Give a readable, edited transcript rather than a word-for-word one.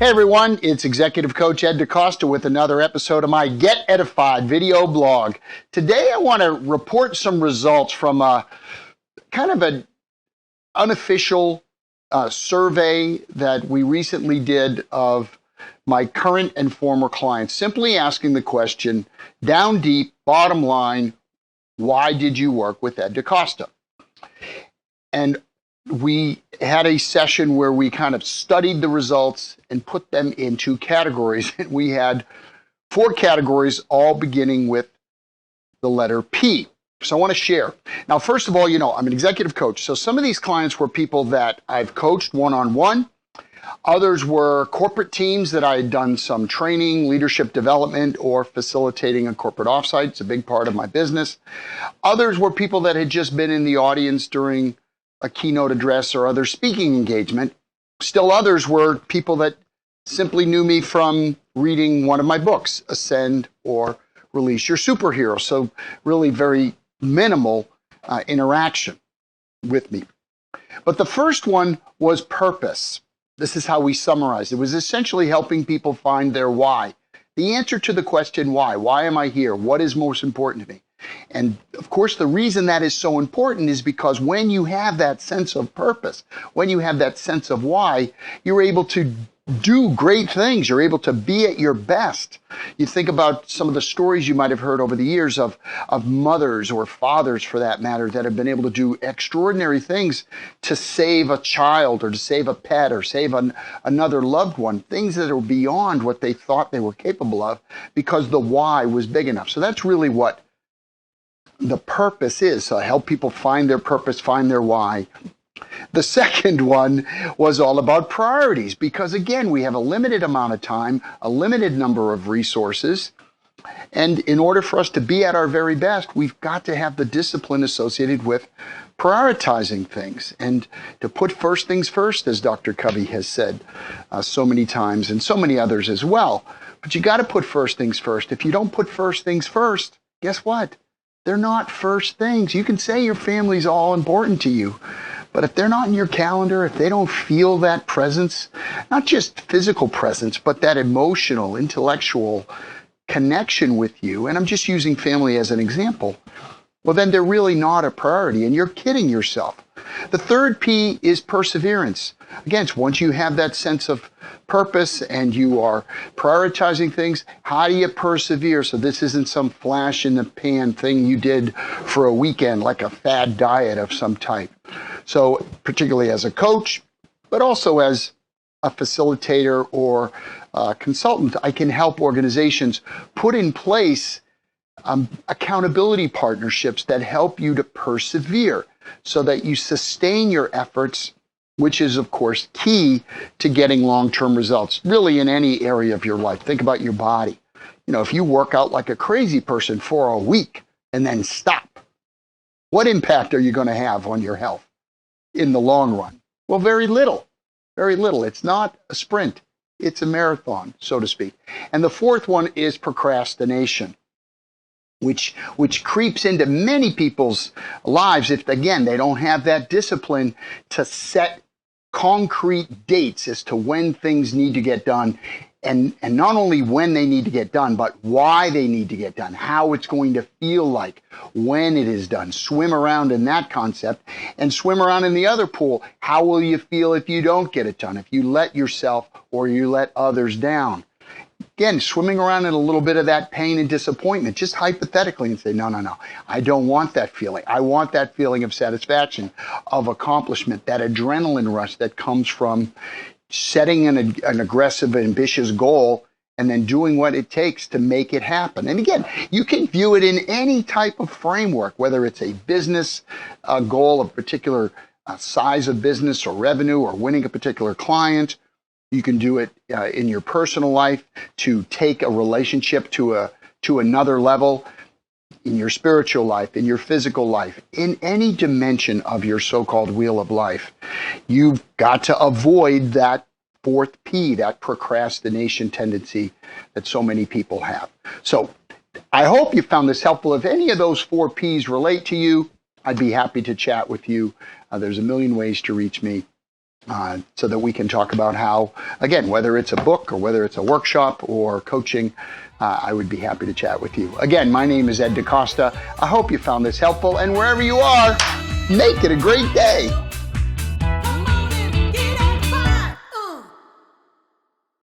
Hey everyone, it's Executive Coach Ed DeCosta with another episode of my Get Edified video blog. Today I want to report some results from a kind of an unofficial survey that we recently did of my current and former clients, simply asking the question, down deep, bottom line, why did you work with Ed DeCosta? And we had a session where we kind of studied the results and put them into categories. And we had 4 categories, all beginning with the letter P. So I want to share. Now, first of all, I'm an executive coach. So some of these clients were people that I've coached one-on-one. Others were corporate teams that I had done some training, leadership development, or facilitating a corporate offsite. It's a big part of my business. Others were people that had just been in the audience during a keynote address or other speaking engagement. Still others were people that simply knew me from reading one of my books, Ascend or Release Your Superhero. So really very minimal interaction with me. But the first one was purpose. This is how we summarized it. It was essentially helping people find their why. The answer to the question why. Why am I here? What is most important to me? And of course, the reason that is so important is because when you have that sense of purpose, when you have that sense of why, you're able to do great things. You're able to be at your best. You think about some of the stories you might have heard over the years of mothers or fathers, for that matter, that have been able to do extraordinary things to save a child or to save a pet or save another loved one, things that are beyond what they thought they were capable of because the why was big enough. So that's really what the purpose is. So help people find their purpose, find their why. The second one was all about priorities because, again, we have a limited amount of time, a limited number of resources. And in order for us to be at our very best, we've got to have the discipline associated with prioritizing things and to put first things first, as Dr. Covey has said so many times, and so many others as well. But you got to put first things first. If you don't put first things first, guess what? They're not first things. You can say your family's all important to you, but if they're not in your calendar, if they don't feel that presence, not just physical presence, but that emotional, intellectual connection with you, and I'm just using family as an example, well, then they're really not a priority, and you're kidding yourself. The third P is perseverance. Again, once you have that sense of purpose and you are prioritizing things, how do you persevere? So this isn't some flash in the pan thing you did for a weekend, like a fad diet of some type. So particularly as a coach, but also as a facilitator or a consultant, I can help organizations put in place accountability partnerships that help you to persevere so that you sustain your efforts, which is, of course, key to getting long-term results, really in any area of your life. Think about your body. If you work out like a crazy person for a week and then stop, what impact are you going to have on your health in the long run? Well, very little. Very little. It's not a sprint. It's a marathon, so to speak. And the fourth one is procrastination, which creeps into many people's lives if, again, they don't have that discipline to set concrete dates as to when things need to get done, and not only when they need to get done, but why they need to get done, how it's going to feel like when it is done. Swim around in that concept and swim around in the other pool. How will you feel if you don't get it done, if you let yourself or you let others down? Again, swimming around in a little bit of that pain and disappointment, just hypothetically, and say, no, I don't want that feeling. I want that feeling of satisfaction, of accomplishment, that adrenaline rush that comes from setting an aggressive, ambitious goal and then doing what it takes to make it happen. And again, you can view it in any type of framework, whether it's a business goal, a particular size of business or revenue, or winning a particular client. You can do it in your personal life to take a relationship to another level, in your spiritual life, in your physical life, in any dimension of your so-called wheel of life. You've got to avoid that fourth P, that procrastination tendency that so many people have. So I hope you found this helpful. If any of those 4 Ps relate to you, I'd be happy to chat with you. There's a million ways to reach me. so that we can talk about how, again, whether it's a book or whether it's a workshop or coaching, I would be happy to chat with you. Again, my name is Ed DeCosta. I hope you found this helpful, and wherever you are, make it a great day.